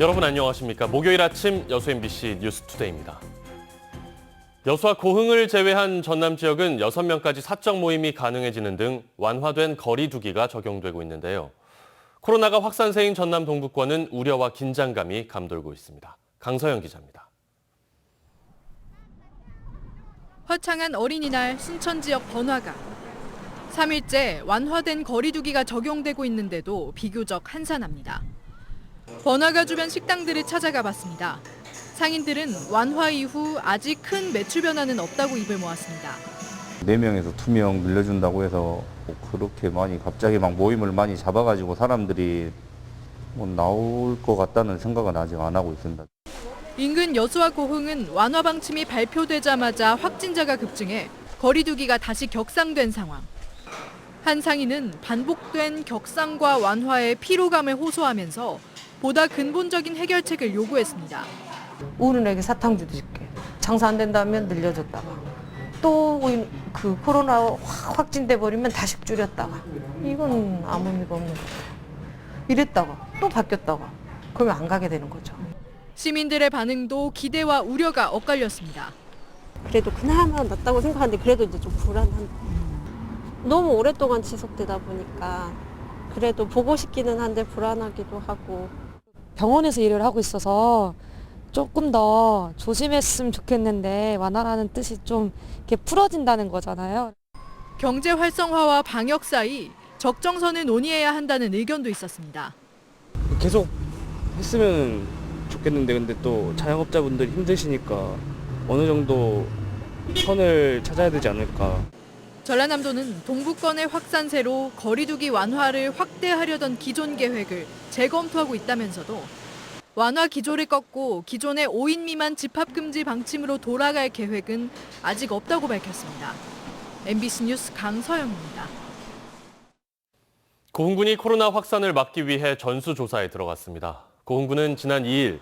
여러분 안녕하십니까. 목요일 아침 여수 MBC 뉴스투데이입니다. 여수와 고흥을 제외한 전남 지역은 6명까지 사적 모임이 가능해지는 등 완화된 거리 두기가 적용되고 있는데요. 코로나가 확산세인 전남 동부권은 우려와 긴장감이 감돌고 있습니다. 강서영 기자입니다. 화창한 어린이날 신천 지역 번화가. 3일째 완화된 거리 두기가 적용되고 있는데도 비교적 한산합니다. 번화가 주변 식당들을 찾아가 봤습니다. 상인들은 완화 이후 아직 큰 매출 변화는 없다고 입을 모았습니다. 4명에서 2명 늘려준다고 해서 뭐 그렇게 많이 갑자기 막 모임을 많이 잡아가지고 사람들이 뭐 나올 것 같다는 생각은 아직 안 하고 있습니다. 인근 여수와 고흥은 완화 방침이 발표되자마자 확진자가 급증해 거리 두기가 다시 격상된 상황. 한 상인은 반복된 격상과 완화에 피로감을 호소하면서 보다 근본적인 해결책을 요구했습니다. 어른에게 사탕주도 줄게. 장사 안 된다면 늘려줬다가 또 그 코로나 확진돼 버리면 다시 줄였다가 이건 아무 의미가 없는 거죠. 이랬다가 또 바뀌었다가 그러면 안 가게 되는 거죠. 시민들의 반응도 기대와 우려가 엇갈렸습니다. 그래도 그나마 낫다고 생각하는데 그래도 이제 좀 불안한. 너무 오랫동안 지속되다 보니까 그래도 보고 싶기는 한데 불안하기도 하고. 병원에서 일을 하고 있어서 조금 더 조심했으면 좋겠는데 완화라는 뜻이 좀 이렇게 풀어진다는 거잖아요. 경제 활성화와 방역 사이 적정선을 논의해야 한다는 의견도 있었습니다. 계속 했으면 좋겠는데 근데 또 자영업자분들이 힘드시니까 어느 정도 선을 찾아야 되지 않을까. 전라남도는 동부권의 확산세로 거리두기 완화를 확대하려던 기존 계획을 재검토하고 있다면서도 완화 기조를 꺾고 기존의 5인 미만 집합금지 방침으로 돌아갈 계획은 아직 없다고 밝혔습니다. MBC 뉴스 강서영입니다. 고흥군이 코로나 확산을 막기 위해 전수조사에 들어갔습니다. 고흥군은 지난 2일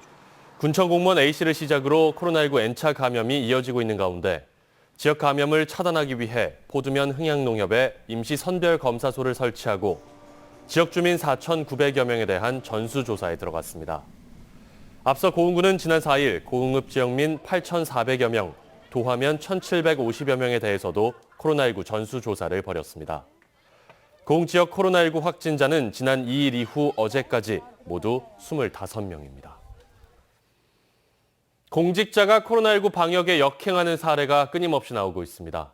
군청 공무원 A씨를 시작으로 코로나19 N차 감염이 이어지고 있는 가운데 지역 감염을 차단하기 위해 포두면 흥양농협에 임시 선별검사소를 설치하고 지역 주민 4,900여 명에 대한 전수조사에 들어갔습니다. 앞서 고흥군은 지난 4일 고흥읍 지역민 8,400여 명, 도하면 1,750여 명에 대해서도 코로나19 전수조사를 벌였습니다. 고흥 지역 코로나19 확진자는 지난 2일 이후 어제까지 모두 25명입니다. 공직자가 코로나19 방역에 역행하는 사례가 끊임없이 나오고 있습니다.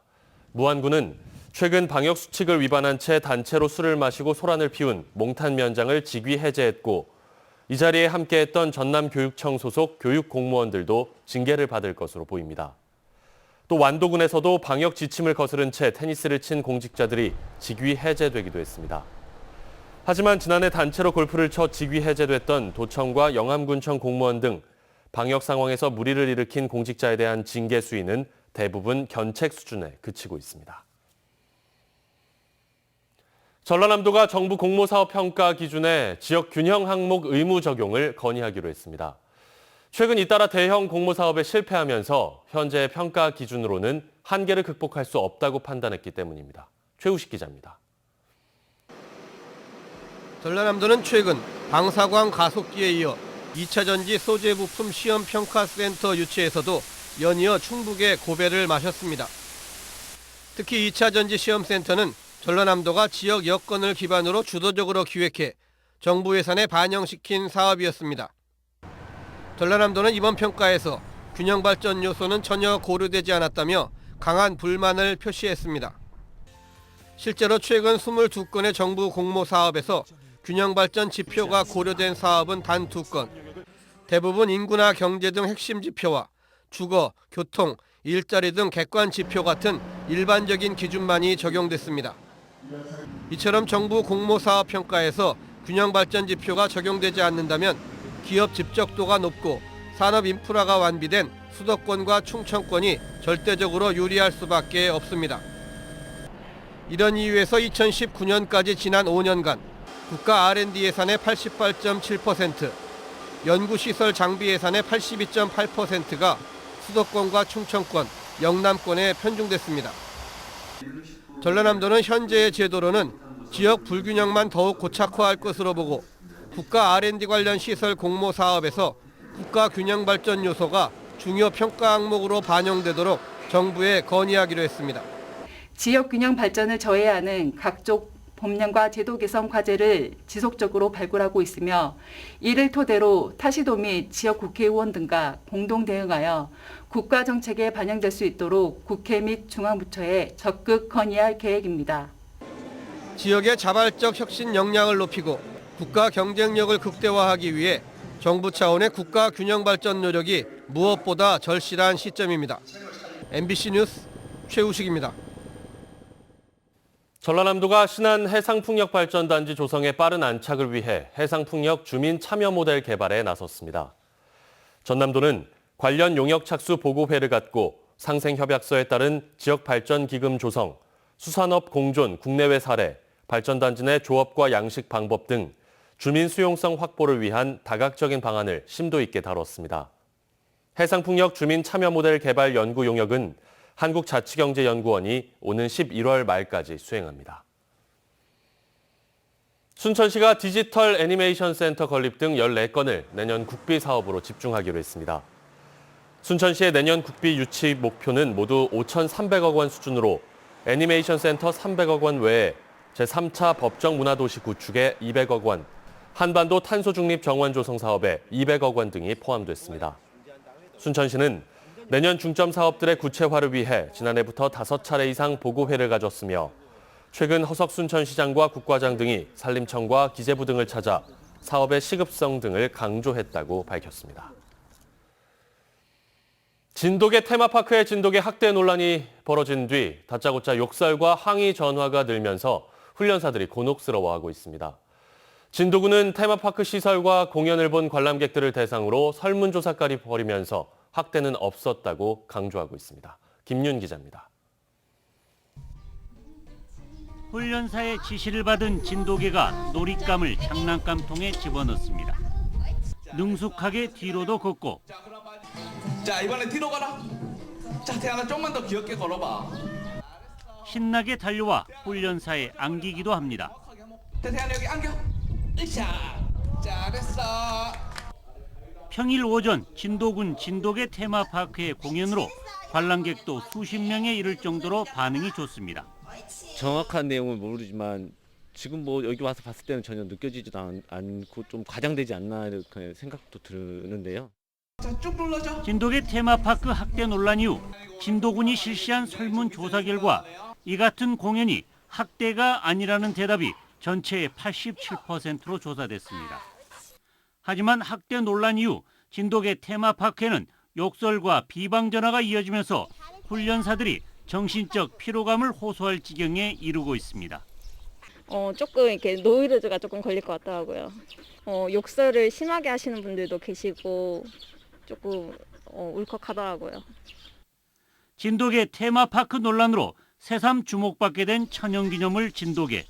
무안군은 최근 방역 수칙을 위반한 채 단체로 술을 마시고 소란을 피운 몽탄면장을 직위 해제했고 이 자리에 함께했던 전남교육청 소속 교육 공무원들도 징계를 받을 것으로 보입니다. 또 완도군에서도 방역 지침을 거스른 채 테니스를 친 공직자들이 직위 해제되기도 했습니다. 하지만 지난해 단체로 골프를 쳐 직위 해제됐던 도청과 영암군청 공무원 등 방역 상황에서 무리를 일으킨 공직자에 대한 징계 수위는 대부분 견책 수준에 그치고 있습니다. 전라남도가 정부 공모사업 평가 기준에 지역 균형 항목 의무 적용을 건의하기로 했습니다. 최근 잇따라 대형 공모사업에 실패하면서 현재 평가 기준으로는 한계를 극복할 수 없다고 판단했기 때문입니다. 최우식 기자입니다. 전라남도는 최근 방사광 가속기에 이어 2차 전지 소재 부품 시험 평가센터 유치에서도 연이어 충북에 고배를 마셨습니다. 특히 2차 전지 시험센터는 전라남도가 지역 여건을 기반으로 주도적으로 기획해 정부 예산에 반영시킨 사업이었습니다. 전라남도는 이번 평가에서 균형 발전 요소는 전혀 고려되지 않았다며 강한 불만을 표시했습니다. 실제로 최근 22건의 정부 공모 사업에서 균형 발전 지표가 고려된 사업은 단 2건. 대부분 인구나 경제 등 핵심 지표와 주거, 교통, 일자리 등 객관 지표 같은 일반적인 기준만이 적용됐습니다. 이처럼 정부 공모사업 평가에서 균형 발전 지표가 적용되지 않는다면 기업 집적도가 높고 산업 인프라가 완비된 수도권과 충청권이 절대적으로 유리할 수밖에 없습니다. 이런 이유에서 2019년까지 지난 5년간 국가 R&D 예산의 88.7%, 연구시설 장비 예산의 82.8%가 수도권과 충청권, 영남권에 편중됐습니다. 전라남도는 현재의 제도로는 지역 불균형만 더욱 고착화할 것으로 보고 국가 R&D 관련 시설 공모 사업에서 국가 균형 발전 요소가 중요 평가 항목으로 반영되도록 정부에 건의하기로 했습니다. 지역 균형 발전을 저해하는 각종 법령과 제도 개선 과제를 지속적으로 발굴하고 있으며 이를 토대로 타시도 및 지역 국회의원 등과 공동 대응하여 국가 정책에 반영될 수 있도록 국회 및 중앙부처에 적극 건의할 계획입니다. 지역의 자발적 혁신 역량을 높이고 국가 경쟁력을 극대화하기 위해 정부 차원의 국가 균형 발전 노력이 무엇보다 절실한 시점입니다. MBC 뉴스 최우식입니다. 전라남도가 신안 해상풍력발전단지 조성에 빠른 안착을 위해 해상풍력 주민 참여 모델 개발에 나섰습니다. 전남도는 관련 용역 착수 보고회를 갖고 상생협약서에 따른 지역발전기금 조성, 수산업 공존 국내외 사례, 발전단지 내 조업과 양식 방법 등 주민 수용성 확보를 위한 다각적인 방안을 심도 있게 다뤘습니다. 해상풍력 주민 참여 모델 개발 연구 용역은 한국자치경제연구원이 오는 11월 말까지 수행합니다. 순천시가 디지털 애니메이션 센터 건립 등 14건을 내년 국비 사업으로 집중하기로 했습니다. 순천시의 내년 국비 유치 목표는 모두 5,300억 원 수준으로 애니메이션 센터 300억 원 외에 제3차 법정 문화도시 구축에 200억 원, 한반도 탄소 중립 정원 조성 사업에 200억 원 등이 포함됐습니다. 순천시는 내년 중점 사업들의 구체화를 위해 지난해부터 5차례 이상 보고회를 가졌으며 최근 허석순천시장과 국과장 등이 산림청과 기재부 등을 찾아 사업의 시급성 등을 강조했다고 밝혔습니다. 진돗개 테마파크의 진돗개 학대 논란이 벌어진 뒤 다짜고짜 욕설과 항의 전화가 늘면서 훈련사들이 곤혹스러워하고 있습니다. 진도구는 테마파크 시설과 공연을 본 관람객들을 대상으로 설문조사까지 벌이면서 학대는 없었다고 강조하고 있습니다. 김윤 기자입니다. 훈련사의 지시를 받은 진돗개가 놀잇감을 장난감통에 집어넣습니다. 능숙하게 뒤로도 걷고 자, 이번에 뒤로 가라. 자, 태양아 좀만 더 귀엽게 걸어봐. 신나게 달려와 훈련사에 안기기도 합니다. 태양아 여기 안겨. 으쌰. 잘했어. 평일 오전 진도군 진돗개 테마파크의 공연으로 관람객도 수십 명에 이를 정도로 반응이 좋습니다. 정확한 내용은 모르지만 지금 뭐 여기 와서 봤을 때는 전혀 느껴지지도 않고 좀 과장되지 않나 이렇게 생각도 드는데요. 자, 쭉 눌러줘. 진돗개 테마파크 학대 논란 이후 진도군이 실시한 설문조사 결과 이 같은 공연이 학대가 아니라는 대답이 전체의 87%로 조사됐습니다. 하지만 학대 논란 이후 진돗개 테마파크에는 욕설과 비방 전화가 이어지면서 훈련사들이 정신적 피로감을 호소할 지경에 이르고 있습니다. 조금 이렇게 노이로즈가 조금 걸릴 것 같더라고요. 욕설을 심하게 하시는 분들도 계시고 조금 울컥하더라고요. 진돗개 테마파크 논란으로 새삼 주목받게 된 천연기념물 진돗개.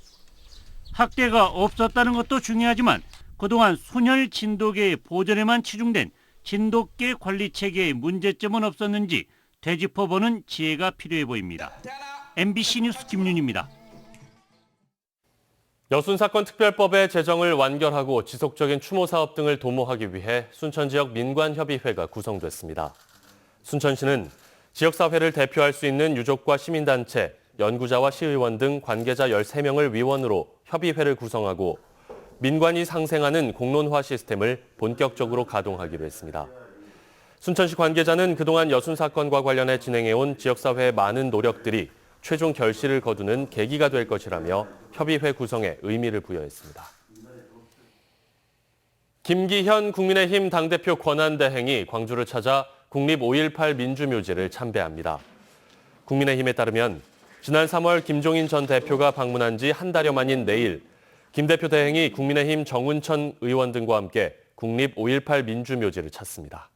학대가 없었다는 것도 중요하지만 그동안 순혈 진돗개의 보존에만 치중된 진돗개 관리 체계에 문제점은 없었는지 되짚어보는 지혜가 필요해 보입니다. MBC 뉴스 김윤입니다. 여순사건특별법의 제정을 완결하고 지속적인 추모 사업 등을 도모하기 위해 순천 지역 민관협의회가 구성됐습니다. 순천시는 지역사회를 대표할 수 있는 유족과 시민단체, 연구자와 시의원 등 관계자 13명을 위원으로 협의회를 구성하고 민관이 상생하는 공론화 시스템을 본격적으로 가동하기로 했습니다. 순천시 관계자는 그동안 여순사건과 관련해 진행해온 지역사회의 많은 노력들이 최종 결실을 거두는 계기가 될 것이라며 협의회 구성에 의미를 부여했습니다. 김기현 국민의힘 당대표 권한대행이 광주를 찾아 국립 5.18 민주묘지를 참배합니다. 국민의힘에 따르면 지난 3월 김종인 전 대표가 방문한 지 한 달여 만인 내일 김 대표 대행이 국민의힘 정운천 의원 등과 함께 국립 5.18 민주묘지를 찾습니다.